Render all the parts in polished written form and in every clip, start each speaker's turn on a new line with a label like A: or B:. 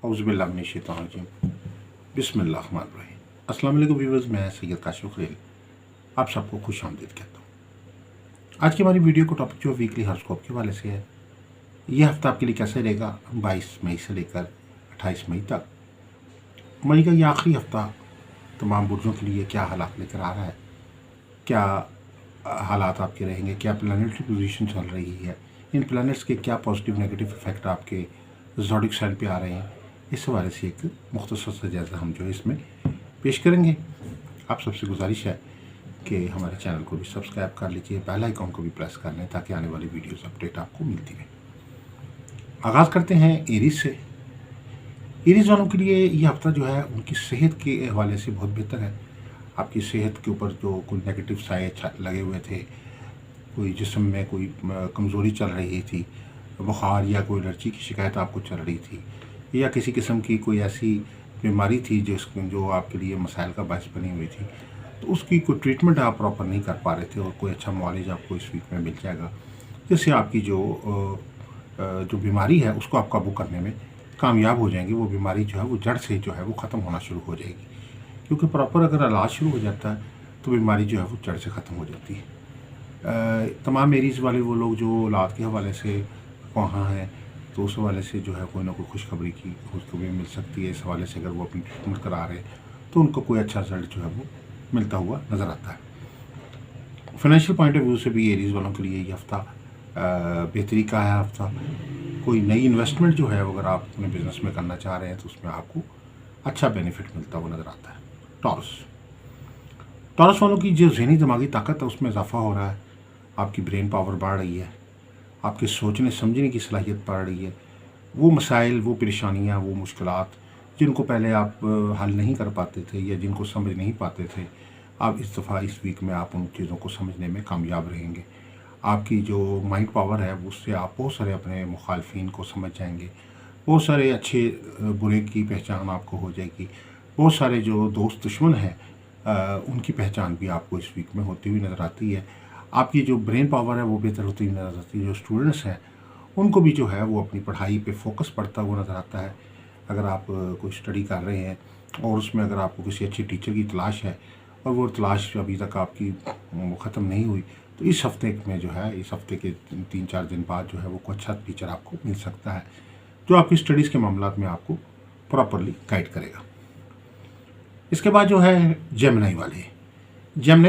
A: औज़ुबिल्लाहि मिनश्शैतानिर्रजीम बिस्मिल्लाहिर्रहमानिर्रहीम। अस्सलाम वालेकुम व्यूअर्स, मैं सैयद काशिफ खलील आप सबको खुश आमदीद कहता हूँ। आज की हमारी वीडियो का टॉपिक जो वीकली हॉरोस्कोप के हवाले से है, ये हफ्ता आपके लिए कैसे रहेगा 22 मई से लेकर 28 मई तक। मई का ये आखिरी हफ्ता तमाम बुर्जों के लिए क्या हालात लेकर आ रहा है, क्या हालात आपके रहेंगे, क्या प्लैनेटरी पोजीशन चल रही है, इन प्लैनेट्स के क्या पॉजिटिव नेगेटिव इफेक्ट आपके ज़ोडिक साइन पे आ रहे हैं, इस हवाले से एक मुख्तसर सा जायज़ा हम जो है इसमें पेश करेंगे। आप सबसे गुजारिश है कि हमारे चैनल को भी सब्सक्राइब कर लीजिए, बेल आइकॉन को भी प्रेस कर लें ताकि आने वाली वीडियोस अपडेट आपको मिलती रहे। आगाज़ करते हैं एरीज से। एरीज वालों के लिए ये हफ्ता जो है उनकी सेहत के हवाले से बहुत बेहतर है। आपकी सेहत के ऊपर जो कोई नेगेटिव साए लगे हुए थे, कोई जिस्म में कोई कमज़ोरी चल रही थी, बुखार या कोई एलर्जी की शिकायत आपको चल रही थी, या किसी किस्म की कोई ऐसी बीमारी थी जो आपके लिए मसाइल का बायस बनी हुई थी, तो उसकी कोई ट्रीटमेंट आप प्रॉपर नहीं कर पा रहे थे और कोई अच्छा मुआलिज आपको इस वीक में मिल जाएगा जिससे आपकी जो बीमारी है उसको आप काबू करने में कामयाब हो जाएंगे। वो बीमारी जो है वो जड़ से जो है वो ख़त्म होना शुरू हो जाएगी, क्योंकि प्रॉपर अगर इलाज शुरू हो जाता है तो बीमारी जो है वो जड़ से ख़त्म हो जाती है। तमाम एरीज वाले वो लोग जो औलाद के हवाले से वहाँ हैं, तो उस हवाले से जो है कोई ना कोई खुशखबरी मिल सकती है। इस हवाले से अगर वो अपनी ट्रीटमेंट करा रहे हैं तो उनको कोई अच्छा रिजल्ट जो है वो मिलता हुआ नज़र आता है। फाइनेंशियल पॉइंट ऑफ व्यू से भी एरीज वालों के लिए ये हफ्ता बेहतरी का है हफ्ता। कोई नई इन्वेस्टमेंट जो है अगर आप अपने बिजनेस में करना चाह रहे हैं तो उसमें आपको अच्छा बेनिफिट मिलता हुआ नज़र आता है। टॉरस वालों की जो जहनी दिमागी ताकत है उसमें इजाफा हो रहा है, आपकी ब्रेन पावर बढ़ रही है, आपके सोचने समझने की सलाहियत बढ़ रही है। वो मसाइल, वो परेशानियाँ, वो मुश्किलात जिनको पहले आप हल नहीं कर पाते थे या जिनको समझ नहीं पाते थे, आप इस दफ़ा इस वीक में आप उन चीज़ों को समझने में कामयाब रहेंगे। आपकी जो माइंड पावर है उससे आप बहुत सारे अपने मुखालफिन को समझ जाएंगे, बहुत सारे अच्छे बुरे की पहचान आपको हो जाएगी, बहुत सारे जो दोस्त दुश्मन हैं उनकी पहचान भी आपको इस वीक में होती हुई नज़र आती है। आपकी जो ब्रेन पावर है वो बेहतर होती हुई नज़र आती है। जो स्टूडेंट्स हैं उनको भी जो है वो अपनी पढ़ाई पे फोकस पड़ता हुआ नज़र आता है। अगर आप कोई स्टडी कर रहे हैं और उसमें अगर आपको किसी अच्छे टीचर की तलाश है और वो तलाश अभी तक आपकी ख़त्म नहीं हुई, तो इस हफ्ते में जो है, इस हफ्ते के 3-4 दिन बाद जो है वो कोई अच्छा टीचर आपको मिल सकता है जो आपकी स्टडीज़ के मामलात में आपको प्रॉपरली गाइड करेगा। इसके बाद जो है जेमिनी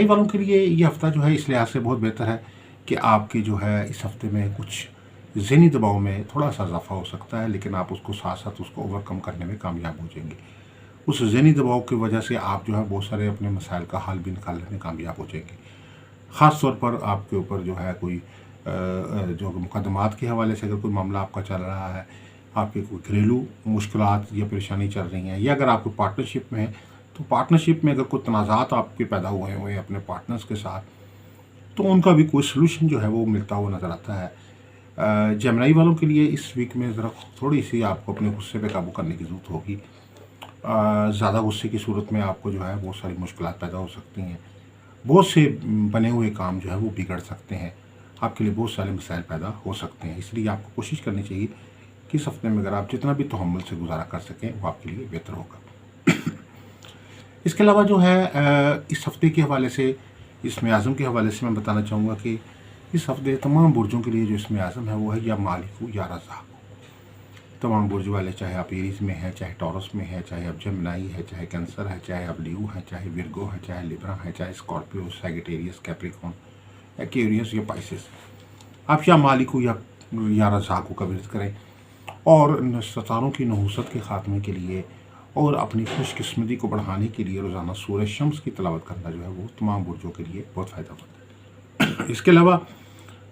A: वालों के लिए ये हफ्ता जो है इस लिहाज से बहुत बेहतर है कि आपके जो है इस हफ्ते में कुछ ज़हनी दबाव में थोड़ा सा इजाफा हो सकता है, लेकिन आप उसको साथ साथ उसको ओवरकम करने में कामयाब हो जाएंगे। उस ज़हनी दबाव की वजह से आप जो है बहुत सारे अपने मसाइल का हल भी निकालने में कामयाब हो जाएंगे। ख़ास तौर पर आपके ऊपर जो है कोई जो मुकदमात के हवाले से अगर कोई मामला आपका चल रहा है, आपके कोई घरेलू मुश्किलात या परेशानी चल रही हैं, या अगर आप कोई पार्टनरशिप में हैं तो पार्टनरशिप में अगर कोई तनाज़ात आपके पैदा हुए हैं अपने पार्टनर्स के साथ, तो उनका भी कोई सलूशन जो है वो मिलता हुआ नज़र आता है। जेमिनी वालों के लिए इस वीक में ज़रा थोड़ी सी आपको अपने गुस्से पे काबू करने की ज़रूरत होगी। ज़्यादा गुस्से की सूरत में आपको जो है बहुत सारी मुश्किलात पैदा हो सकती हैं, बहुत से बने हुए काम जो है वो बिगड़ सकते हैं, आपके लिए बहुत सारे मसाइल पैदा हो सकते हैं। इसलिए आपको कोशिश करनी चाहिए कि इस हफ्ते में अगर आप जितना भी तहम्मुल से गुजारा कर सकें वो आपके लिए बेहतर होगा। इसके अलावा जो है इस हफ्ते के हवाले से, इसमें आज़म के हवाले से मैं बताना चाहूँगा कि इस हफ्ते तमाम बुर्जों के लिए जो इसमें आज़म है वो है या मालिक हो या रज़ाक हो। तमाम बुर्ज वाले, चाहे आप एरीज में हैं, चाहे टॉरस में है, चाहे आप जेमिनी है, चाहे कैंसर है, चाहे आप लीव है, चाहे विर्गो है, चाहे लिब्रा है, चाहे स्कॉर्पियो, सैगिटेरियस, कैप्रिकॉर्न, एक्वेरियस या पाइसेस, आप या मालिक हो या रज़ाक हो का विर्द करें और सितारों की नहूसत के ख़ात्मे के लिए और अपनी खुशकिस्मती को बढ़ाने के लिए रोज़ाना सूरज शम्स की तलावत करना जो है वो तमाम बुर्जों के लिए बहुत फ़ायदेमंद है। इसके अलावा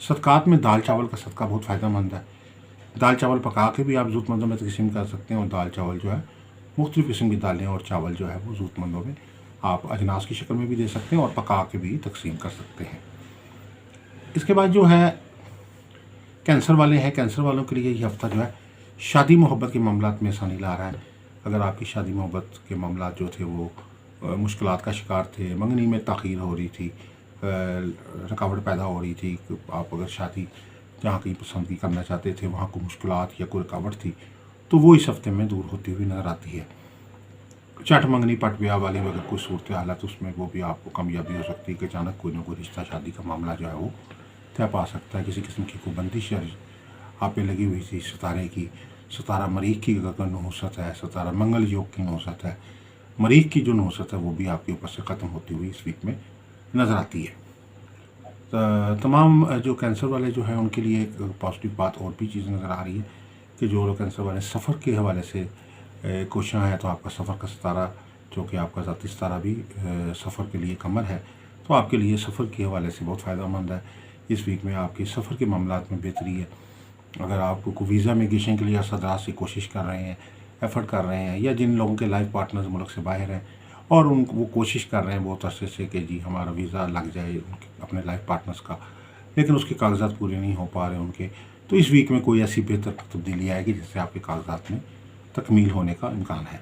A: सदक़ात में दाल चावल का सदका बहुत फ़ायदेमंद है। दाल चावल पका के भी आप ज़रूरतमंदों में तकसीम कर सकते हैं, और दाल चावल जो है मुख्तलिफ़ किस्म की दालें और चावल जो है वो ज़रूरतमंदों में आप अजनास की शक्ल में भी दे सकते हैं और पका के भी तकसीम कर सकते हैं। इसके बाद जो है कैंसर वाले हैं, कैंसर वालों के लिए ये हफ्ता जो है शादी मोहब्बत के मामलात में आसानी ला रहा है। अगर आपकी शादी मोहब्बत के मामला जो थे वो मुश्किलात का शिकार थे, मंगनी में ताख़ीर हो रही थी, रुकावट पैदा हो रही थी, आप अगर शादी जहाँ कहीं पसंद की करना चाहते थे वहाँ कोई मुश्किलात या कोई रुकावट थी, तो वो इस हफ्ते में दूर होती हुई नज़र आती है। चट मंगनी पट ब्याह वाली अगर कोई सूरत हाल है तो उसमें वो भी आपको कामयाबी हो सकती है कि अचानक कोई ना कोई रिश्ता शादी का मामला जो है वो तय पा सकता है। किसी किस्म की कोई बंदिश या आप पे लगी हुई थी सितारे की, सितारा मरीख की अगर नहुसत है, सितारा मंगल योग की नहुसत है, मरीख की जो नहुसत है वो भी आपके ऊपर से ख़त्म होती हुई इस वीक में नज़र आती है। तमाम जो कैंसर वाले जो हैं उनके लिए एक पॉजिटिव बात और भी चीज़ नज़र आ रही है कि जो लोग कैंसर वाले सफ़र के हवाले से कोशिश है, तो आपका सफ़र का सितारा जो कि आपका ज़ाती सितारा भी सफ़र के लिए कमर है, तो आपके लिए सफ़र के हवाले से बहुत फ़ायदेमंद है। इस वीक में आपके सफ़र के मामलात में बेहतरी है। अगर आपको कोई वीज़ा मिग्रेशन के लिए असदराज से कोशिश कर रहे हैं, एफ़र्ट कर रहे हैं, या जिन लोगों के लाइफ पार्टनर्स मुल्क से बाहर हैं और वो कोशिश कर रहे हैं बहुत अरसे से कि जी हमारा वीज़ा लग जाए अपने लाइफ पार्टनर्स का, लेकिन उसके कागजात पूरे नहीं हो पा रहे उनके, तो इस वीक में कोई ऐसी बेहतर तब्दीली आएगी जिससे आपके कागजात में तकमील होने का इम्कान है।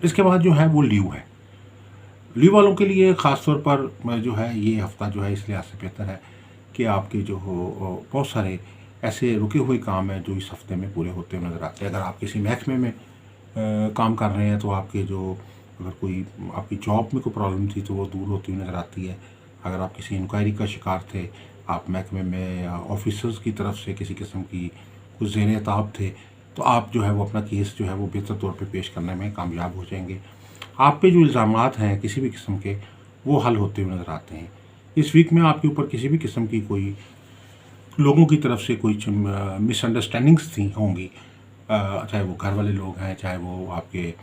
A: इसके बाद जो है वो लीव है। लीव वालों के लिए ख़ास तौर पर जो है ये हफ़्ता जो है इस लिहाज से बेहतर है कि आपके जो हो बहुत सारे ऐसे रुके हुए काम हैं जो इस हफ़्ते में पूरे होते हुए नज़र आते हैं। अगर आप किसी महकमे में काम कर रहे हैं तो आपके जो अगर कोई आपकी जॉब में कोई प्रॉब्लम थी तो वो दूर होती हुई नज़र आती है। अगर आप किसी इंक्वायरी का शिकार थे, आप महकमे में ऑफिसर्स की तरफ से किसी किस्म की कुछ ज़ेर ताब थे, तो आप जो है वो अपना केस जो है वो बेहतर तौर पे पेश करने में कामयाब हो जाएंगे। आप पे जो इल्ज़ामात हैं किसी भी किस्म के वो हल होते हुए नज़र आते हैं। इस वीक में आपके ऊपर किसी भी किस्म की कोई लोगों की तरफ से कोई मिसअंडरस्टैंडिंग्स थी होंगी, चाहे वो घर वाले लोग हैं, चाहे वो आपके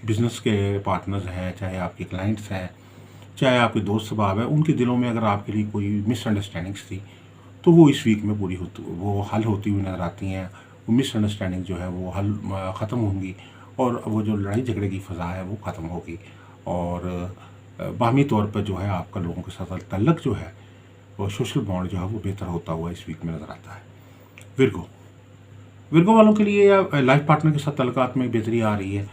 A: बिज़नेस के पार्टनर्स हैं, चाहे आपके क्लाइंट्स हैं, चाहे आपके दोस्त अहबाब हैं, उनके दिलों में अगर आपके लिए कोई मिसअंडरस्टैंडिंग्स थी तो वो इस वीक में पूरी वो हल होती हुई नज़र आती हैं। वो मिसअंडरस्टैंडिंग जो है वो हल ख़त्म होंगी और वो जो लड़ाई झगड़े की फ़ज़ा है वो ख़त्म होगी और बाहमी तौर पर जो है आपका लोगों के साथ तल्लक जो है वो सोशल बॉन्ड जो है वो बेहतर होता हुआ इस वीक में नज़र आता है। विर्गो वालों के लिए या लाइफ पार्टनर के साथ तल्लुकात में बेहतरी आ रही है।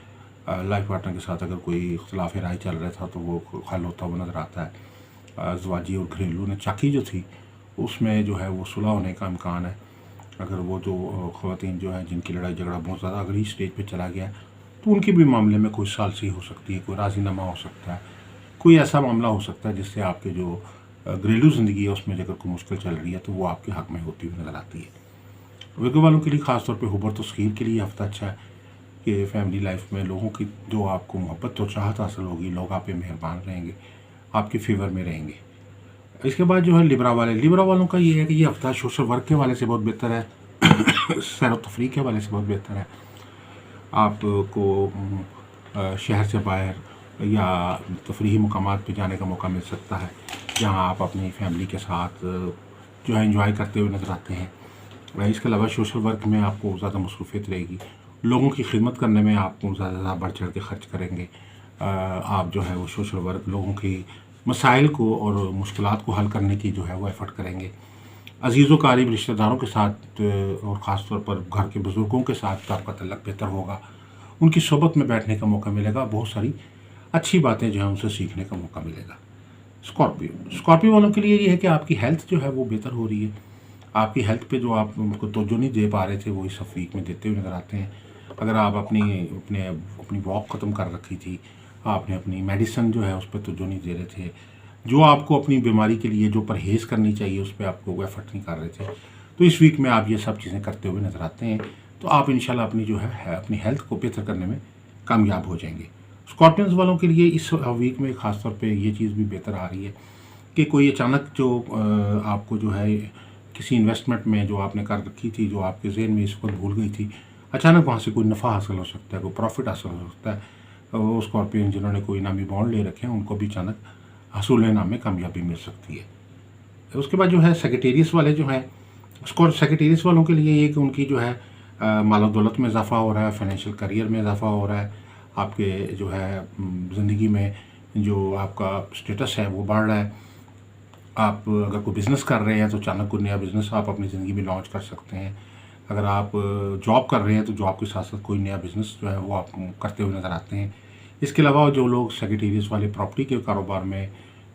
A: लाइफ पार्टनर के साथ अगर कोई इख्तलाफ राय चल रहा था तो वो हल होता हुआ नज़र आता है। ज़वाजी और घरेलू ने चाकी जो थी उसमें जो है वो सुलह होने का इम्कान है। अगर वो जो ख़वातीन जो हैं जिनकी लड़ाई झगड़ा बहुत ज़्यादा अगली स्टेज पे चला गया तो उनके भी मामले में कोई सालसी हो सकती है, कोई राज़ीनामा हो सकता है, कोई ऐसा मामला हो सकता है जिससे आपके जो घरेलू ज़िंदगी है उसमें अगर कोई मुश्किल चल रही है तो वो आपके हक़ में होती हुई नज़र आती है। विर्गो वालों के लिए ख़ास तौर पे हुबर तस्खीर के लिए हफ़्ता अच्छा है कि फ़ैमिली लाइफ में लोगों की जो आपको मोहब्बत और चाहत हासिल होगी, लोग आप पे मेहरबान रहेंगे, आपके फेवर में रहेंगे। इसके बाद जो है लिब्रा वालों का ये है कि ये हफ़्ता सोशल वर्क के हवाले से बहुत बेहतर है, सैर व तफरीह के हवाले से बहुत बेहतर है। आपको शहर से बाहर या तफरीही मकामात पे जाने का मौका मिल सकता है जहाँ आप अपनी फैमिली के साथ जो है इंजॉय करते हुए नज़र आते हैं। इसके अलावा सोशल वर्क में आपको ज़्यादा मसरूफियत रहेगी, लोगों की खिदमत करने में आपको ज़्यादा बढ़ चढ़ के खर्च करेंगे। आप जो है वो सोशल वर्क लोगों की मसाइल को और मुश्किलात को हल करने की जो है वो एफ़र्ट करेंगे। अज़ीज़ व क़रीब रिश्तेदारों के साथ और ख़ास तौर पर घर के बुज़ुर्गों के साथ आपका तल्लक बेहतर होगा, उनकी सोबत में बैठने का मौका मिलेगा, बहुत सारी अच्छी बातें जो है उनसे सीखने का मौका मिलेगा। स्कॉर्पियो वालों के लिए ये है कि आपकी हेल्थ जो है वो बेहतर हो रही है। आपकी हेल्थ पे जो आप उनको तवज्जो नहीं दे पा रहे थे वो इस वीक में देते हुए नज़र आते हैं। अगर आप अपनी वॉक ख़त्म कर रखी थी, आपने अपनी मेडिसिन जो है उस पर तवज्जो नहीं दे रहे थे, जो आपको अपनी बीमारी के लिए जो परहेज़ करनी चाहिए उस पर आपको एफ़र्ट नहीं कर रहे थे, तो इस वीक में आप ये सब चीज़ें करते हुए नज़र आते हैं, तो आप इंशाल्लाह अपनी जो है अपनी हेल्थ को बेहतर करने में कामयाब हो जाएंगे। स्कॉर्पियंस वालों के लिए इस वीक में ख़ास तौर पे ये चीज़ भी बेहतर आ रही है कि कोई अचानक जो आपको जो है किसी इन्वेस्टमेंट में जो आपने कर रखी थी, जो आपके ज़हन में इस वक्त भूल गई थी, अचानक वहाँ से कोई नफ़ा हासिल हो सकता है, कोई प्रॉफिट हासिल हो सकता है। वो स्कॉर्पियन जिन्होंने कोई इनामी बॉन्ड ले रखे हैं उनको भी अचानक हसूल इनाम में कामयाबी मिल सकती है। उसके बाद जो है सेक्रेटेरियस वाले जो हैं, सेक्रेटेरियस वालों के लिए ये कि उनकी जो है माल दौलत में इजाफ़ा हो रहा है, फाइनेंशियल करियर में इजाफ़ा हो रहा है, आपके जो है ज़िंदगी में जो आपका स्टेटस है वो बढ़ रहा है। आप अगर कोई बिज़नेस कर रहे हैं तो अचानक कोई नया बिज़नेस आप अपनी ज़िंदगी में लॉन्च कर सकते हैं। अगर आप जॉब कर रहे हैं तो जॉब के साथ साथ कोई नया बिज़नेस जो है वो आप करते हुए नज़र आते हैं। इसके अलावा जो लोग सेक्रेटेरियस वाले प्रॉपर्टी के कारोबार में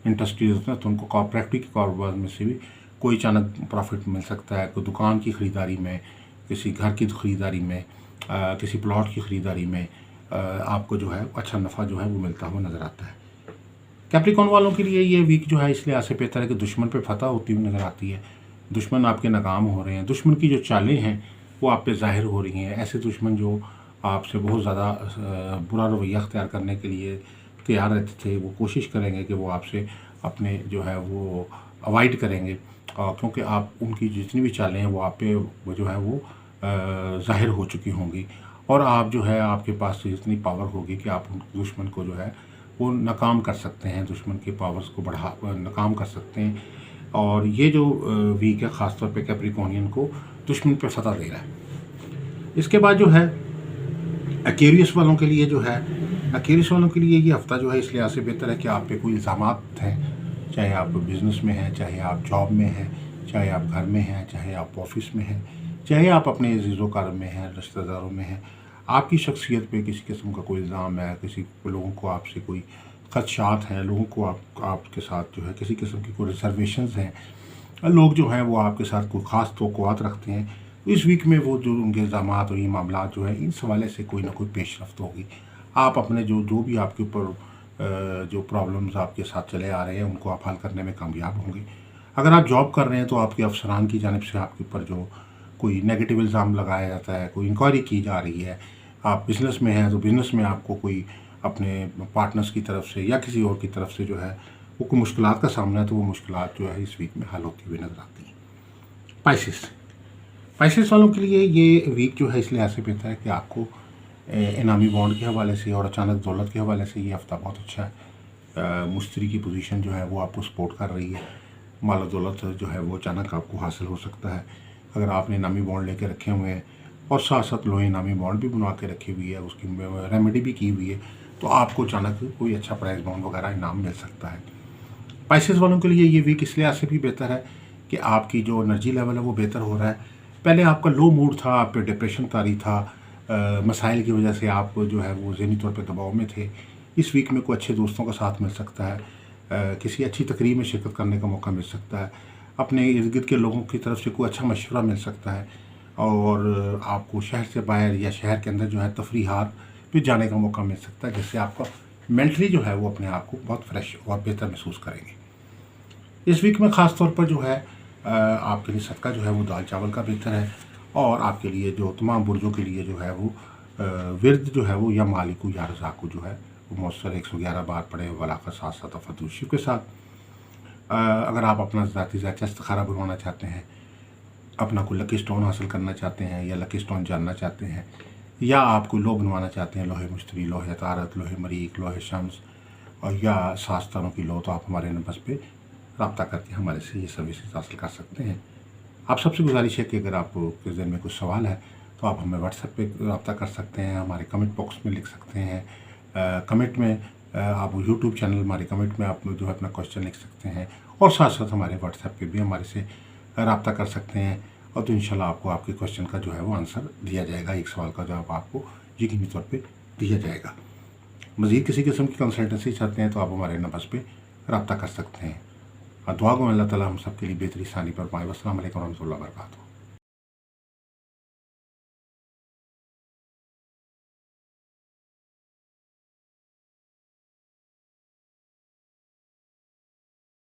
A: इंटरेस्टेड होते हैं तो उनको प्रॉपर्टी के कारोबार में से भी कोई अचानक प्रॉफिट मिल सकता है। कोई दुकान की ख़रीदारी में, किसी घर की ख़रीदारी में किसी प्लॉट की ख़रीदारी में आपको जो है अच्छा नफ़ा जो है वो मिलता हुआ नज़र आता है। कैप्रिकॉर्न वालों के लिए ये वीक जो है इस लिहाज से बेहतर है कि दुश्मन पे फतह होती हुई नज़र आती है। दुश्मन आपके नाकाम हो रहे हैं, दुश्मन की जो चालें हैं वो आप पे ज़ाहिर हो रही हैं। ऐसे दुश्मन जो आपसे बहुत ज़्यादा बुरा रवैया अख्तियार करने के लिए तैयार रहते थे, वो कोशिश करेंगे कि वो आपसे अपने जो है वो अवॉइड करेंगे, क्योंकि आप उनकी जितनी भी चालें हैं वो आप पे वो जो है वो ज़ाहिर हो चुकी होंगी, और आप जो है आपके पास इतनी पावर होगी कि आप उन दुश्मन को जो है वो नाकाम कर सकते हैं, दुश्मन की पावर्स को नाकाम कर सकते हैं। और ये जो वीक है ख़ास तौर पे कैप्रिकॉर्नियन को दुश्मन पे फतह दे रहा है। इसके बाद जो है एक्वेरियस वालों के लिए जो है, एक्वेरियस वालों के लिए ये हफ़्ता जो है इस लिहाज से बेहतर है कि आप पे कोई इल्ज़ामात हैं, चाहे आप बिज़नेस में हैं, चाहे आप जॉब में हैं, चाहे आप घर में हैं, चाहे आप ऑफिस में हैं, चाहे आप अपने अज़ीज़ो कार में हैं, रिश्तेदारों में हैं, आपकी शख्सियत पे किसी किस्म का कोई इल्ज़ाम है, किसी लोगों को आपसे कोई खदशात हैं, लोगों को आपके साथ जो है किसी किस्म की कोई रिजर्वेशंस हैं, लोग जो हैं वो आपके साथ कोई ख़ास तवक्कुआत रखते हैं, तो इस वीक में वो जो उनके इल्ज़ामात और ये मामला जो है इस हवाले से कोई ना कोई पेशरफ्त होगी। आप अपने जो भी आपके ऊपर जो प्रॉब्लम्स आपके साथ चले आ रहे हैं उनको आप हल करने में कामयाब होंगे। अगर आप जॉब कर रहे हैं तो आपके अफसरान की जानिब से आपके ऊपर जो कोई नेगेटिव इल्ज़ाम लगाया जाता है, कोई इंक्वायरी की जा रही है। आप बिज़नेस में हैं तो बिज़नेस में आपको कोई अपने पार्टनर्स की तरफ से या किसी और की तरफ से जो है वो कोई मुश्किलात का सामना है, तो वो मुश्किलात जो है इस वीक में हल होती हुई नज़र आती हैं। स्पाइसेस वालों के लिए ये वीक जो है इस लिहाज से बेहतर है कि आपको इनामी बॉन्ड के हवाले से और अचानक दौलत के हवाले से ये हफ़्ता बहुत अच्छा है। मुश्तरी की पोजीशन जो है वो आपको सपोर्ट कर रही है, माल दौलत जो है वो अचानक आपको हासिल हो सकता है। अगर आपने इनामी बॉन्ड लेके रखे हुए हैं और साथ साथ लोहे इनामी बॉन्ड भी बनवा के रखी हुई है, उसकी रेमेडी भी की हुई है, तो आपको अचानक कोई अच्छा प्राइस बॉन्ड वगैरह इनाम मिल सकता है। स्पाइसेस वालों के लिए ये वीक इस लिहाज से भी बेहतर है कि आपकी जो एनर्जी लेवल है वो बेहतर हो रहा है। पहले आपका लो मूड था, आप पे डिप्रेशन तारी था, मसाइल की वजह से आप जो है वो ज़हनी तौर पे दबाव में थे। इस वीक में कोई अच्छे दोस्तों का साथ मिल सकता है, किसी अच्छी तकरीब में शिरकत करने का मौका मिल सकता है, अपने इर्द गिर्द के लोगों की तरफ से कोई अच्छा मशवरा मिल सकता है, और आपको शहर से बाहर या शहर के अंदर जो है तफरीहात पे जाने का मौका मिल सकता है, जिससे आपका मेंटली जो है वो अपने आप को बहुत फ्रेश और बेहतर महसूस करेंगे। इस वीक में ख़ास तौर पर जो है आपके लिए सदका जो है वो दाल चावल का बेहतर है, और आपके लिए जो तमाम बुर्जों के लिए जो है वो विर्द जो है वो या मालिकू या रज़ाकू जो है वो मौसर 111 बार पढ़े वला का साथ साथ फतूशिफ के साथ। अगर आप अपना ज़ाती इस्तिखारा बनवाना चाहते हैं, अपना कोई लकी स्टोन हासिल करना चाहते हैं या लकी स्टोन जानना चाहते हैं, या आप कोई लो बनवाना चाहते हैं, लोहे मुश्तरी, लोहे तारत, लोहे मरीक, लोहे शम्स और या सास्तानों की लो, तो आप हमारे नंबर पे रब्ता करके हमारे से ये सर्विसेज हासिल कर सकते हैं। आप सबसे गुजारिश है कि अगर आपके ज़हन में कुछ सवाल है तो आप हमें व्हाट्सएप पे रब्ता कर सकते हैं, हमारे कमेंट बॉक्स में लिख सकते हैं, कमेंट में आप यूट्यूब चैनल हमारे कमेंट में आप जो है अपना क्वेश्चन लिख सकते हैं, और साथ साथ हमारे व्हाट्सएप पे भी हमारे से रब्ता कर सकते हैं, और तो इंशाल्लाह आपको आपके क्वेश्चन का जो है वो आंसर दिया जाएगा, एक सवाल का जवाब आपको यकीनी तौर पे दिया जाएगा। मज़ीद किसी किस्म की कंसल्टेंसी चाहते हैं तो आप हमारे नंबर पे रब्ता कर सकते हैं। दुआ गो अल्लाह ताला हम सब के लिए बेहतरी सानी पर पाए। अस्सलाम वालेकुम रहमतुल्लाहि व बरकातुहू।